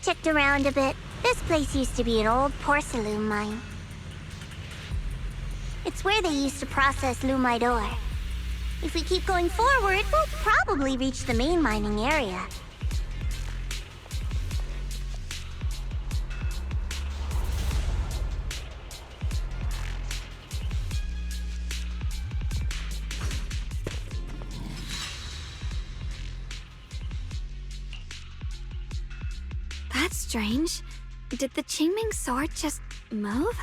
checked around a bit. This place used to be an old porcelain mine. It's where they used to process lumite ore. If we keep going forward, we'll probably reach the main mining area. That's strange. Did the Qingming sword just move?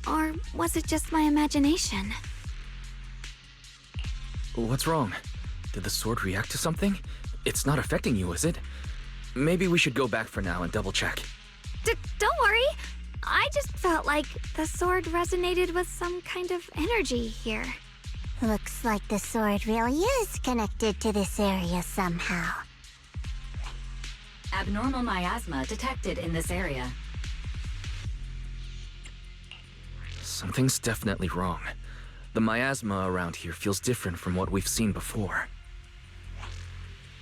Or was it just my imagination? What's wrong? Did the sword react to something? It's not affecting you, is it? Maybe we should go back for now and double check. Don't worry. I just felt like the sword resonated with some kind of energy here. Looks like the sword really is connected to this area somehow. Abnormal miasma detected in this area. Something's definitely wrong. The miasma around here feels different from what we've seen before.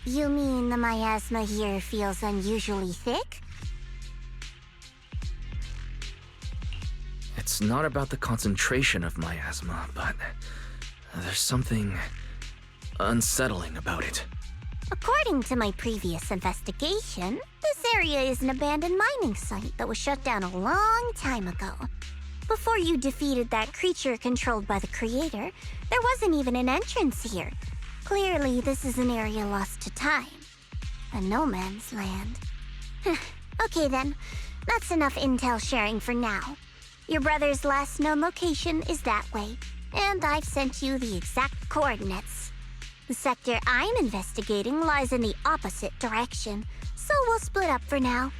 You mean the miasma here feels unusually thick? It's not about the concentration of miasma, but there's something unsettling about it. According to my previous investigation, this area is an abandoned mining site that was shut down a long time ago. Before you defeated that creature controlled by the Creator, there wasn't even an entrance here. Clearly, this is an area lost to time. A no man's land. Okay then, that's enough intel sharing for now. Your brother's last known location is that way, and I've sent you the exact coordinates. The sector I'm investigating lies in the opposite direction, so we'll split up for now.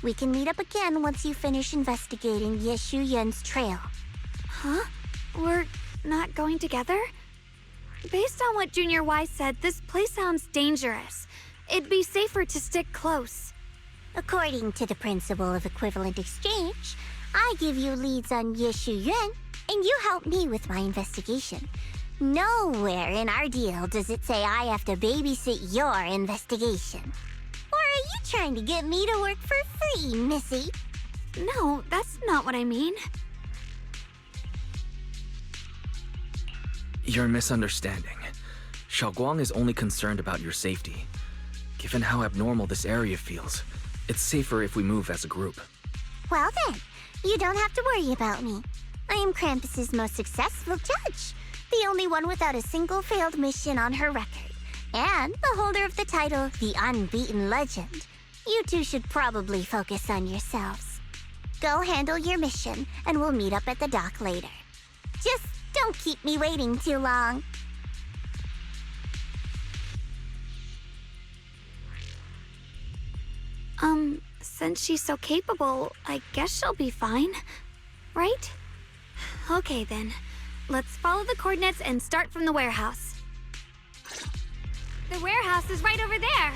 We can meet up again once you finish investigating Yeshu Yun's trail. Huh? We're not going together? Based on what Junior Y said, this place sounds dangerous. It'd be safer to stick close. According to the principle of equivalent exchange, I give you leads on Yeshu Yun, and you help me with my investigation. Nowhere in our deal does it say I have to babysit your investigation. Or are you trying to get me to work for free, Missy? No, that's not what I mean. You're misunderstanding. Xiaoguang is only concerned about your safety. Given how abnormal this area feels, it's safer if we move as a group. Well then, you don't have to worry about me. I am Krampus's most successful judge. The only one without a single failed mission on her record, and the holder of the title, the Unbeaten Legend. You two should probably focus on yourselves. Go handle your mission, and we'll meet up at the dock later. Just don't keep me waiting too long. Since she's so capable, I guess she'll be fine, right? Okay then. Let's follow the coordinates and start from the warehouse. The warehouse is right over there.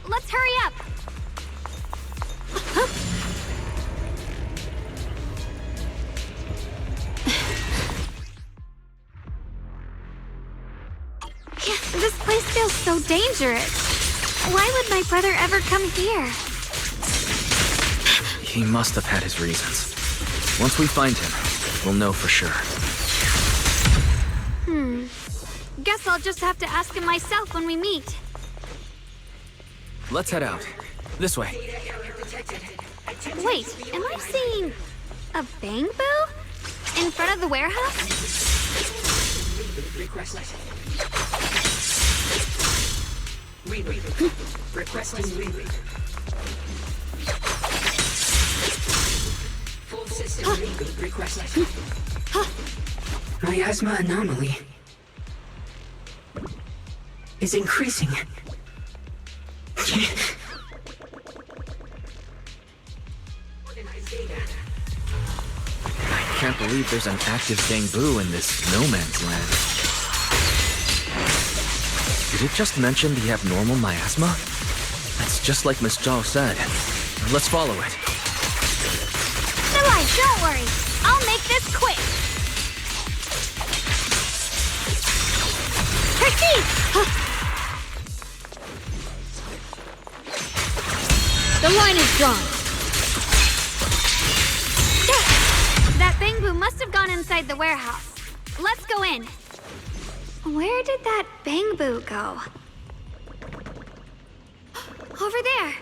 Let's hurry up. This place feels so dangerous. Why would my brother ever come here? He must have had his reasons. Once we find him, we'll know for sure. Guess I'll just have to ask him myself when we meet. Let's head out. This way. Wait, am I seeing a bamboo in front of the warehouse? Requesting reroute. Full system reboot requested. Miasma anomaly is increasing. I can't believe there's an active bamboo in this no man's land. Did it just mention the abnormal miasma? That's just like Miss Zhao said. Let's follow it. Alright, don't worry. I'll make this quick. Proceed! The line is drawn. That bamboo must have gone inside the warehouse. Let's go in. Where did that bamboo go? Over there.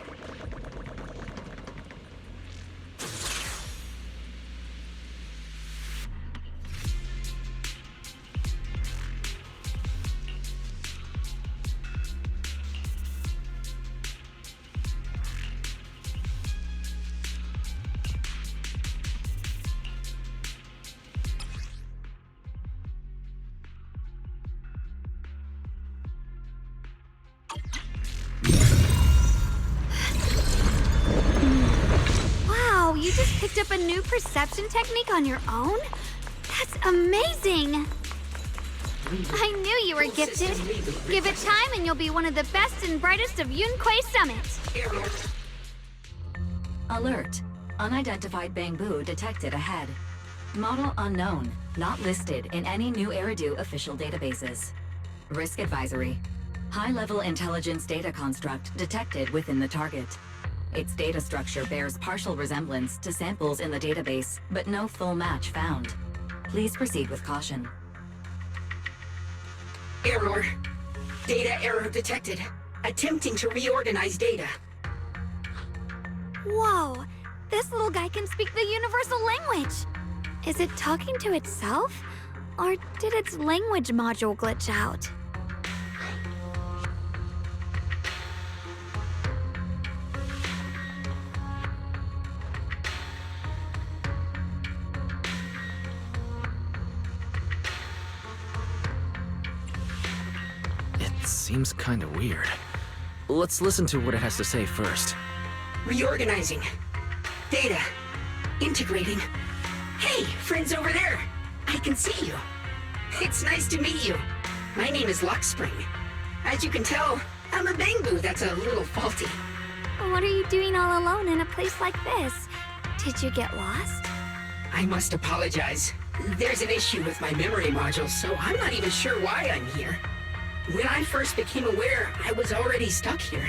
Wow, you just picked up a new perception technique on your own? That's amazing! I knew you were gifted. Give it time and you'll be one of the best and brightest of Yunquay Summit. Alert. Unidentified bamboo detected ahead. Model unknown, not listed in any new Eridu official databases. Risk advisory. High-level intelligence data construct detected within the target. Its data structure bears partial resemblance to samples in the database, but no full match found. Please proceed with caution. Error. Data error detected. Attempting to reorganize data. Whoa, this little guy can speak the universal language. Is it talking to itself? Or did its language module glitch out? It seems kinda weird. Let's listen to what it has to say first. Reorganizing. Data. Integrating. Hey, friends over there. I can see you. It's nice to meet you. My name is Luxspring. As you can tell, I'm a bamboo that's a little faulty. What are you doing all alone in a place like this? Did you get lost? I must apologize. There's an issue with my memory module, so I'm not even sure why I'm here. When I first became aware, I was already stuck here.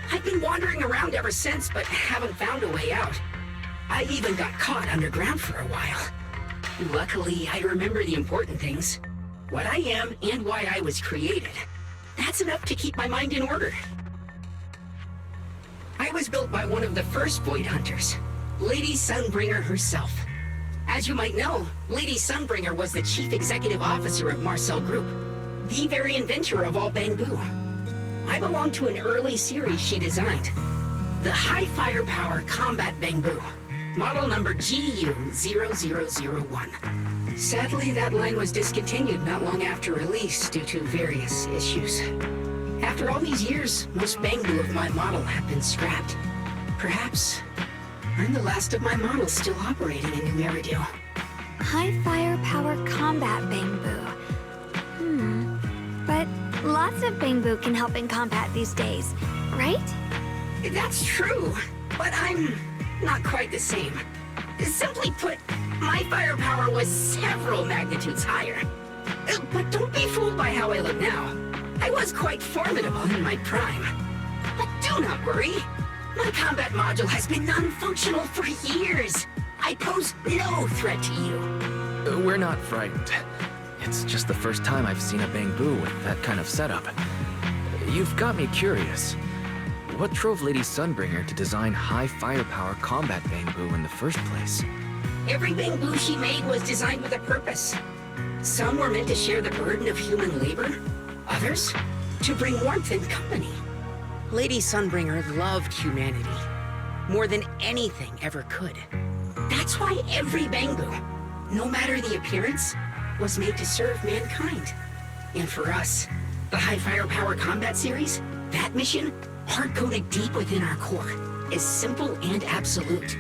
I've been wandering around ever since, but haven't found a way out. I even got caught underground for a while. Luckily, I remember the important things. What I am and why I was created. That's enough to keep my mind in order. I was built by one of the first Void Hunters, Lady Sunbringer herself. As you might know, Lady Sunbringer was the chief executive officer of Marcel Group, the very inventor of all bamboo. I belong to an early series she designed, the High Firepower Combat Bamboo, model number GU0001. Sadly, that line was discontinued not long after release due to various issues. After all these years, most bamboo of my model have been scrapped. Perhaps I'm the last of my models still operating in New Eridu. High firepower combat bamboo. But lots of bamboo can help in combat these days, right? That's true, but I'm not quite the same. Simply put, my firepower was several magnitudes higher. But don't be fooled by how I look now. I was quite formidable in my prime. But do not worry. My combat module has been non-functional for years. I pose no threat to you. We're not frightened. It's just the first time I've seen a bamboo with that kind of setup. You've got me curious. What drove Lady Sunbringer to design high firepower combat bamboo in the first place? Every bamboo she made was designed with a purpose. Some were meant to share the burden of human labor. Others, to bring warmth and company. Lady Sunbringer loved humanity more than anything ever could. That's why every bamboo, no matter the appearance, was made to serve mankind. And for us, the High Firepower Combat Series, that mission, hard-coded deep within our core, is simple and absolute.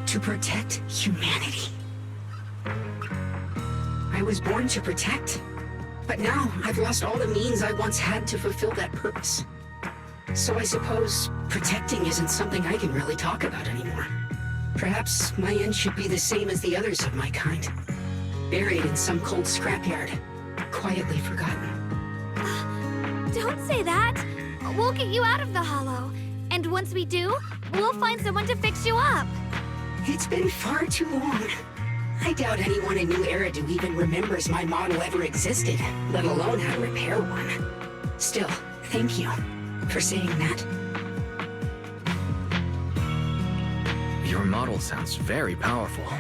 To protect humanity. I was born to protect, but now I've lost all the means I once had to fulfill that purpose. So I suppose protecting isn't something I can really talk about anymore. Perhaps my end should be the same as the others of my kind. Buried in some cold scrapyard, quietly forgotten. Don't say that. We'll get you out of the hollow. And And once we do, we'll find someone to fix you up. It's been far too long. I doubt anyone in New Eridu even remembers my model ever existed, let alone how to repair one. Still, thank you for saying that. Your model sounds very powerful.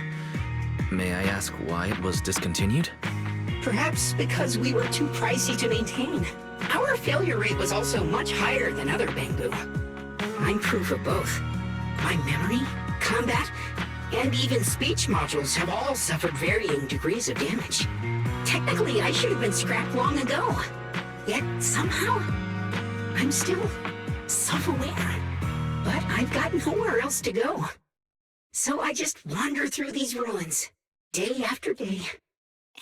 May I ask why it was discontinued? Perhaps because we were too pricey to maintain. Our failure rate was also much higher than other Bangbu. I'm proof of both. My memory, combat, and even speech modules have all suffered varying degrees of damage. Technically, I should have been scrapped long ago. Yet, somehow, I'm still self-aware. But I've got nowhere else to go. So I just wander through these ruins, day after day.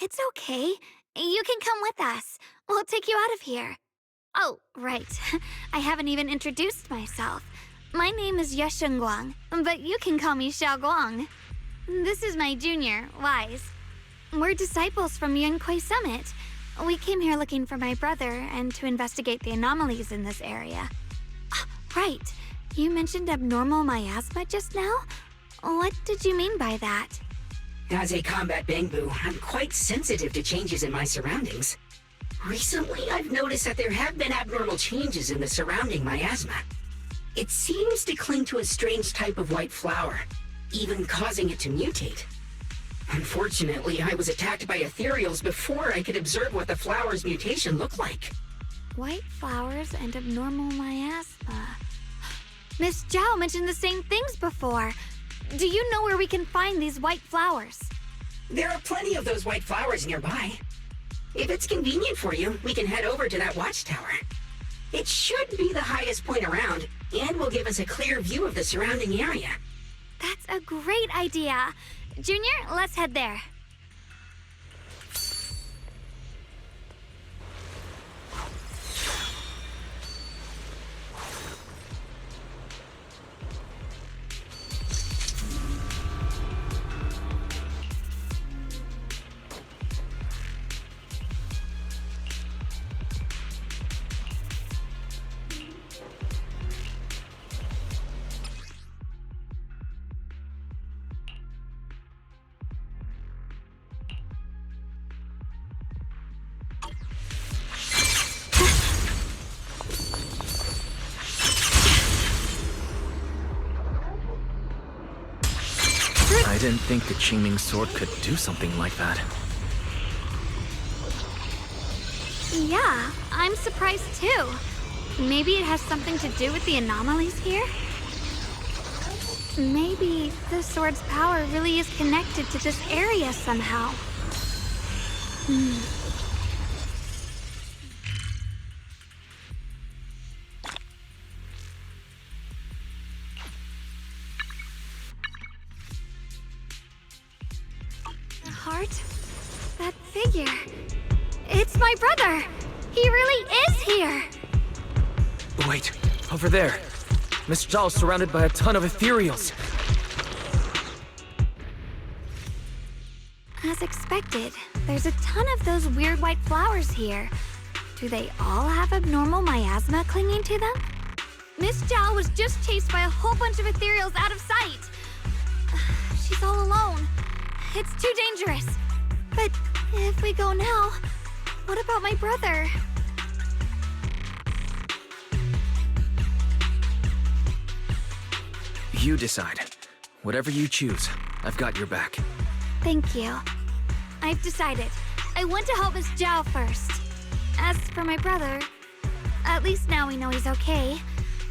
It's okay. You can come with us. We'll take you out of here. Oh, right. I haven't even introduced myself. My name is Guang, but you can call me Guang. This is my junior, Wise. We're disciples from Yunquei Summit. We came here looking for my brother and to investigate the anomalies in this area. Right. You mentioned abnormal miasma just now? What did you mean by that? As a combat Bangbu, I'm quite sensitive to changes in my surroundings. Recently, I've noticed that there have been abnormal changes in the surrounding miasma. It seems to cling to a strange type of white flower, even causing it to mutate. Unfortunately, I was attacked by ethereals before I could observe what the flower's mutation looked like. White flowers and abnormal miasma. Miss Zhao mentioned the same things before. Do you know where we can find these white flowers? There are plenty of those white flowers nearby. If it's convenient for you, we can head over to that watchtower. It should be the highest point around, and will give us a clear view of the surrounding area. That's a great idea. Junior, let's head there. I didn't think the Qingming sword could do something like that. Yeah, I'm surprised too. Maybe it has something to do with the anomalies here? Maybe the sword's power really is connected to this area somehow. The heart? That figure. It's my brother! He really is here! Wait, over there. Miss Zhao's surrounded by a ton of ethereals. As expected, there's a ton of those weird white flowers here. Do they all have abnormal miasma clinging to them? Miss Zhao was just chased by a whole bunch of ethereals out of sight. She's all alone. It's too dangerous. But if we go now, what about my brother? You decide. Whatever you choose, I've got your back. Thank you. I've decided. I want to help Miss Zhao first. As for my brother, at least now we know he's okay.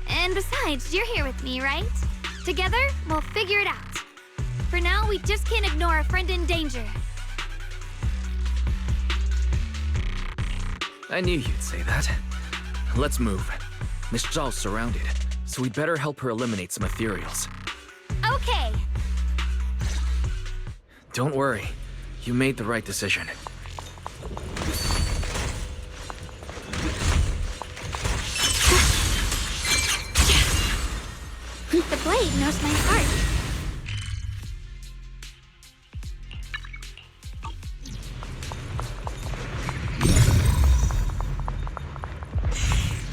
And besides, you're here with me, right? Together, we'll figure it out. For now, we just can't ignore a friend in danger. I knew you'd say that. Let's move. Miss Zhao's surrounded, so we'd better help her eliminate some ethereals. Okay. Don't worry. You made the right decision. The blade knows my heart.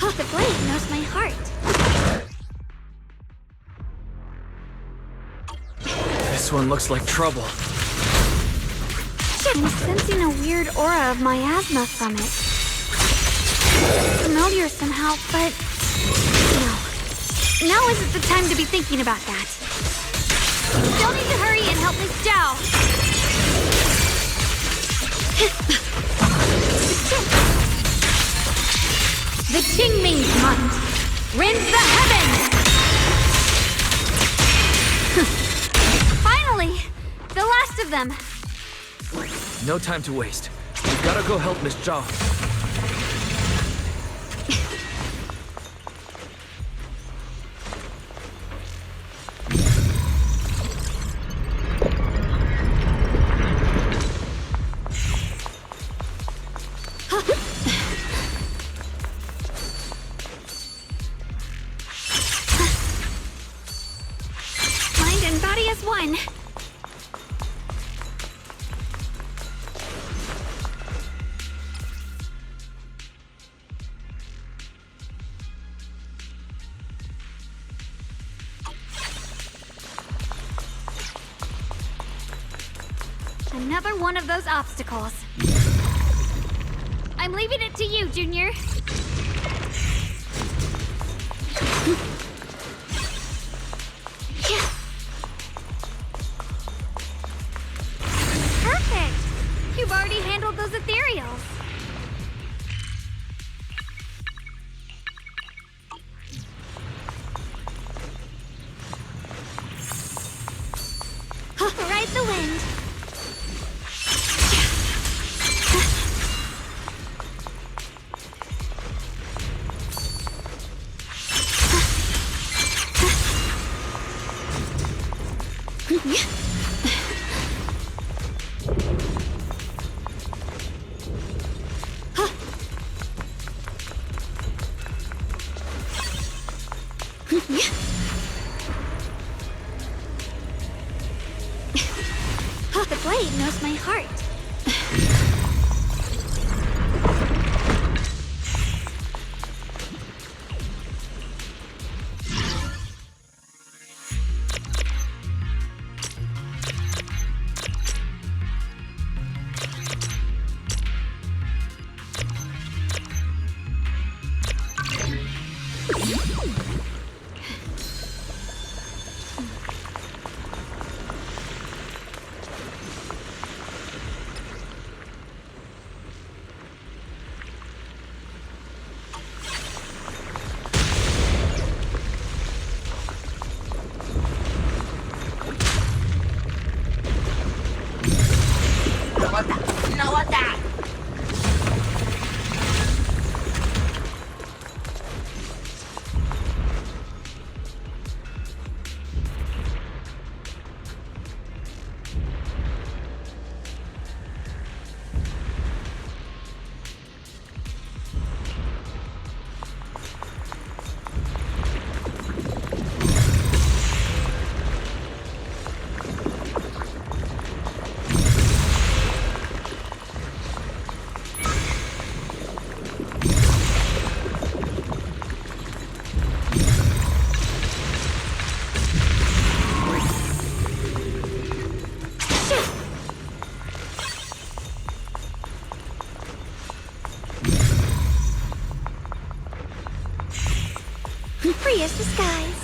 Oh, the blade knows my heart. This one looks like trouble. I'm sensing a weird aura of miasma from it. Familiar somehow, but... no. Now isn't the time to be thinking about that. Still need to hurry and help Miss Zhao. The Qingming month rends the heavens! Finally! The last of them! No time to waste. We've gotta go help Miss Zhao. Mind and body as one. Another one of those obstacles. I'm leaving it to you, Junior. Perfect! You've already handled those ethereals. Ride the wind. The blade knows my heart. Free as the skies.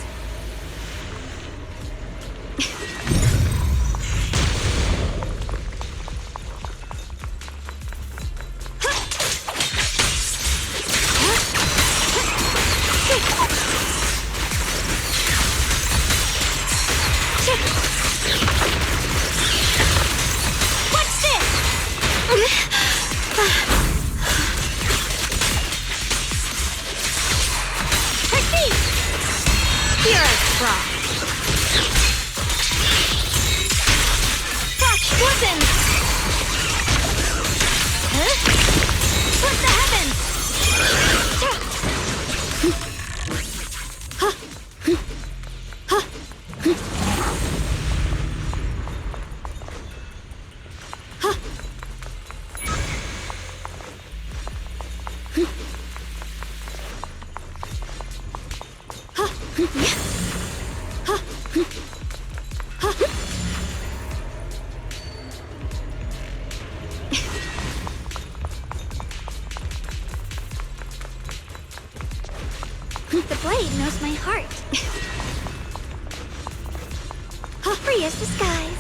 What's this? You're a fraud. glorious disguise.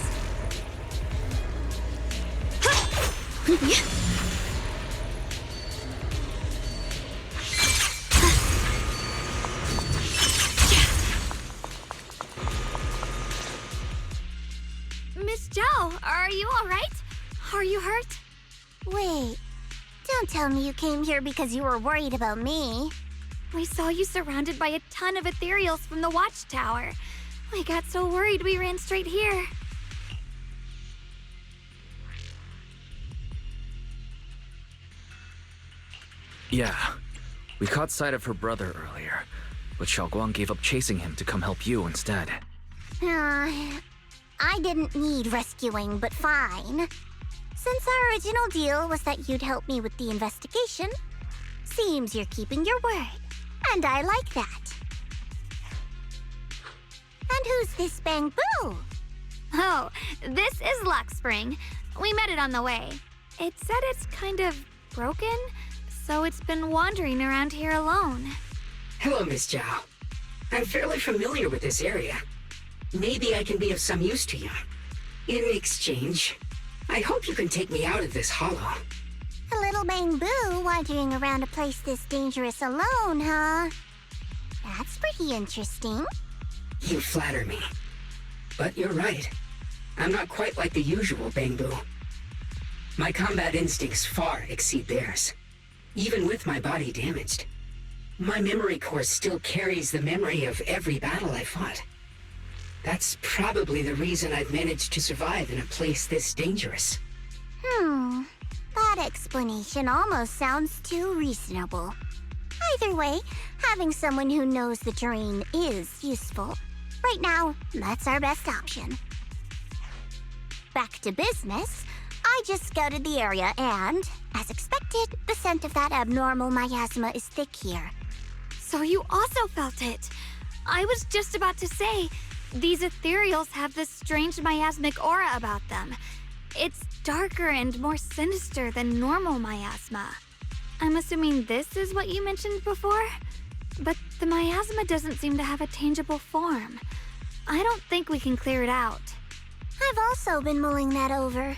Miss Joe, are you all right? Are you hurt? Wait, don't tell me you came here because you were worried about me. We saw you surrounded by a ton of ethereals from the watchtower. We got so worried we ran straight here. Yeah, we caught sight of her brother earlier, but Xiaoguang gave up chasing him to come help you instead. I didn't need rescuing, but fine. Since our original deal was that you'd help me with the investigation, seems you're keeping your word, and I like that. And who's this Bamboo? Oh, this is Luxspring. We met it on the way. It said it's kind of broken, so it's been wandering around here alone. Hello, Miss Zhao. I'm fairly familiar with this area. Maybe I can be of some use to you. In exchange, I hope you can take me out of this hollow. A little Bamboo wandering around a place this dangerous alone, huh? That's pretty interesting. You flatter me. But you're right. I'm not quite like the usual Bamboo. My combat instincts far exceed theirs. Even with my body damaged, my memory core still carries the memory of every battle I fought. That's probably the reason I've managed to survive in a place this dangerous. That explanation almost sounds too reasonable. Either way, having someone who knows the terrain is useful. Right now, that's our best option. Back to business, I just scouted the area and, as expected, the scent of that abnormal miasma is thick here. So you also felt it. I was just about to say, these ethereals have this strange miasmic aura about them. It's darker and more sinister than normal miasma. I'm assuming this is what you mentioned before? But the miasma doesn't seem to have a tangible form. I don't think we can clear it out. I've also been mulling that over.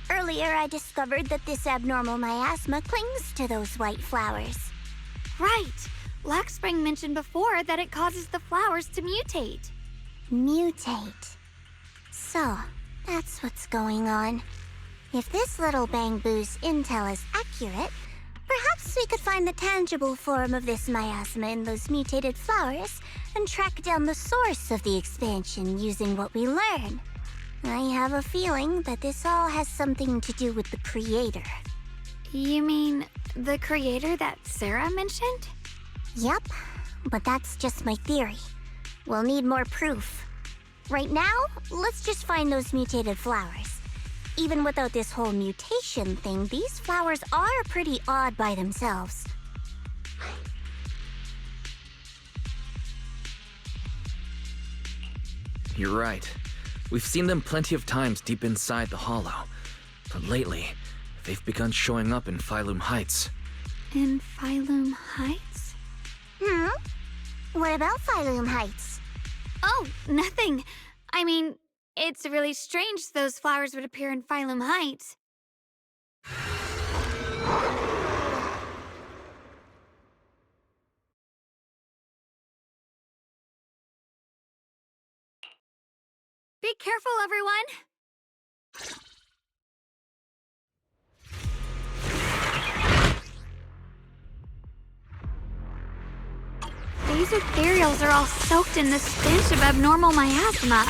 Earlier, I discovered that this abnormal miasma clings to those white flowers. Right. Luxspring mentioned before that it causes the flowers to mutate. Mutate. So, that's what's going on. If this little Bamboo's intel is accurate, perhaps we could find the tangible form of this miasma in those mutated flowers and track down the source of the expansion using what we learn. I have a feeling that this all has something to do with the creator. You mean the creator that Sarah mentioned? Yep, but that's just my theory. We'll need more proof. Right now, let's just find those mutated flowers. Even without this whole mutation thing, these flowers are pretty odd by themselves. You're right. We've seen them plenty of times deep inside the hollow. But lately, they've begun showing up in Phylum Heights. In Phylum Heights? What about Phylum Heights? Oh, nothing. I mean, it's really strange those flowers would appear in Phylum Heights. Be careful, everyone! These ethereals are all soaked in the stench of abnormal miasma.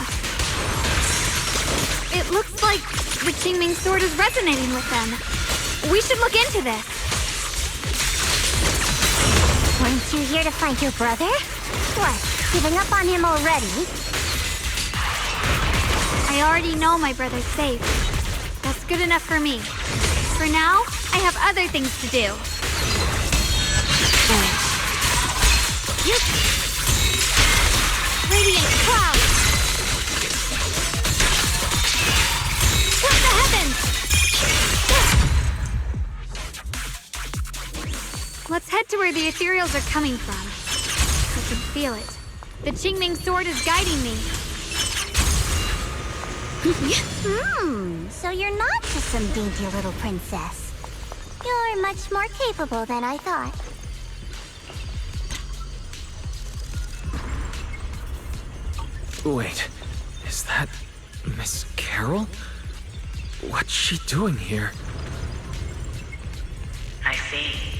It looks like the Qingming sword is resonating with them. We should look into this. Weren't you here to find your brother? What, giving up on him already? I already know my brother's safe. That's good enough for me. For now, I have other things to do. Radiant cloud! Towards the heavens! Let's head to where the ethereals are coming from. I can feel it. The Qingming sword is guiding me. So you're not just some dainty little princess. You're much more capable than I thought. Wait, is that Miss Carole? What's she doing here? I see.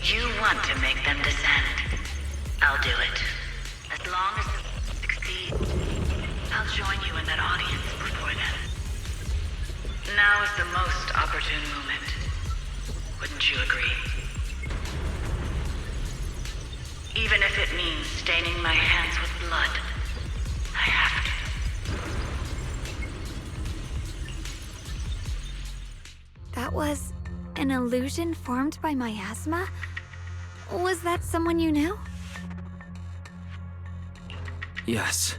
You want to make them descend. I'll do it. As long as it succeeds, I'll join you in that audience before then. Now is the most opportune moment. Wouldn't you agree? Even if it means staining my hands with blood, I have to. That was an illusion formed by miasma? Was that someone you knew? Yes.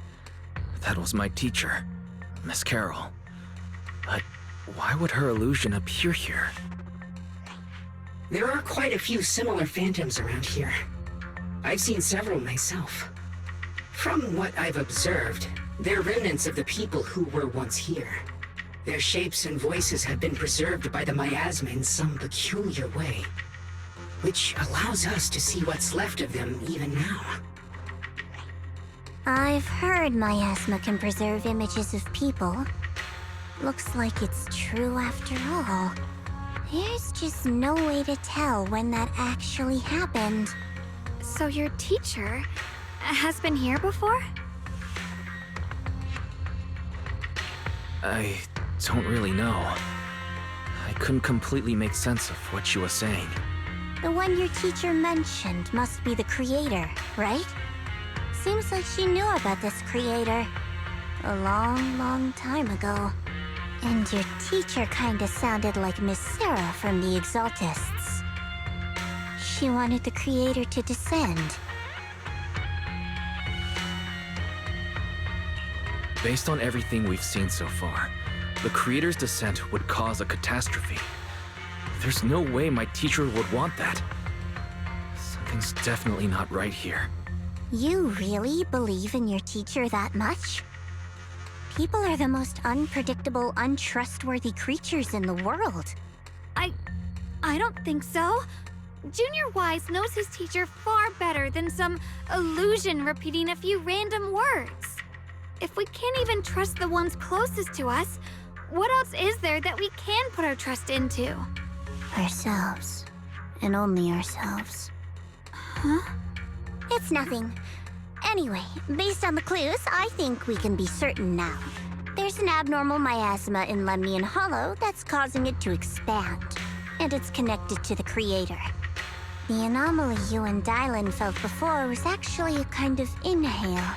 That was my teacher, Miss Carole. But why would her illusion appear here? There are quite a few similar phantoms around here. I've seen several myself. From what I've observed, they're remnants of the people who were once here. Their shapes and voices have been preserved by the miasma in some peculiar way, which allows us to see what's left of them even now. I've heard miasma can preserve images of people. Looks like it's true after all. There's just no way to tell when that actually happened. So your teacher has been here before? I don't really know. I couldn't completely make sense of what she was saying. The one your teacher mentioned must be the creator, right? Seems like she knew about this creator a long, long time ago. And your teacher kinda sounded like Miss Sarah from the Exaltists. She wanted the creator to descend. Based on everything we've seen so far, the creator's descent would cause a catastrophe. There's no way my teacher would want that. Something's definitely not right here. You really believe in your teacher that much? People are the most unpredictable, untrustworthy creatures in the world. I don't think so. Junior Wise knows his teacher far better than some illusion repeating a few random words. If we can't even trust the ones closest to us, what else is there that we can put our trust into? Ourselves. And only ourselves. Huh? It's nothing. Anyway, based on the clues, I think we can be certain now. There's an abnormal miasma in Lemnian Hollow that's causing it to expand. And it's connected to the creator. The anomaly you and Dylan felt before was actually a kind of inhale.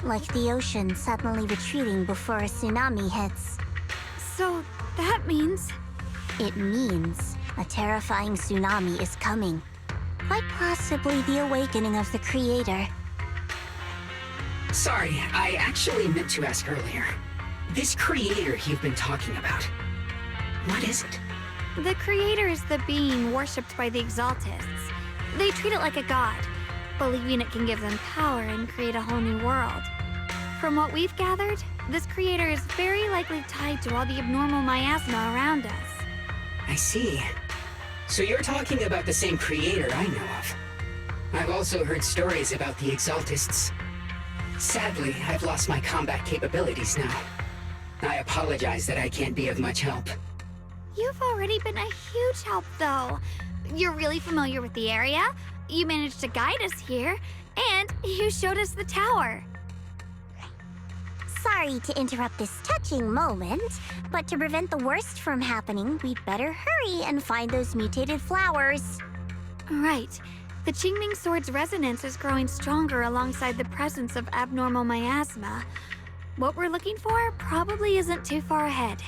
Like the ocean suddenly retreating before a tsunami hits. So that means... It means a terrifying tsunami is coming. Quite possibly the awakening of the creator. Sorry, I actually meant to ask earlier. This creator you've been talking about, what is it? The creator is the being worshipped by the Exaltists. They treat it like a god, believing it can give them power and create a whole new world. From what we've gathered, this creator is very likely tied to all the abnormal miasma around us. I see. So you're talking about the same creator I know of. I've also heard stories about the Exaltists. Sadly, I've lost my combat capabilities now. I apologize that I can't be of much help. You've already been a huge help, though. You're really familiar with the area, you managed to guide us here, and you showed us the tower. Sorry to interrupt this touching moment, but to prevent the worst from happening, we'd better hurry and find those mutated flowers. Right. The Qingming Sword's resonance is growing stronger alongside the presence of abnormal miasma. What we're looking for probably isn't too far ahead.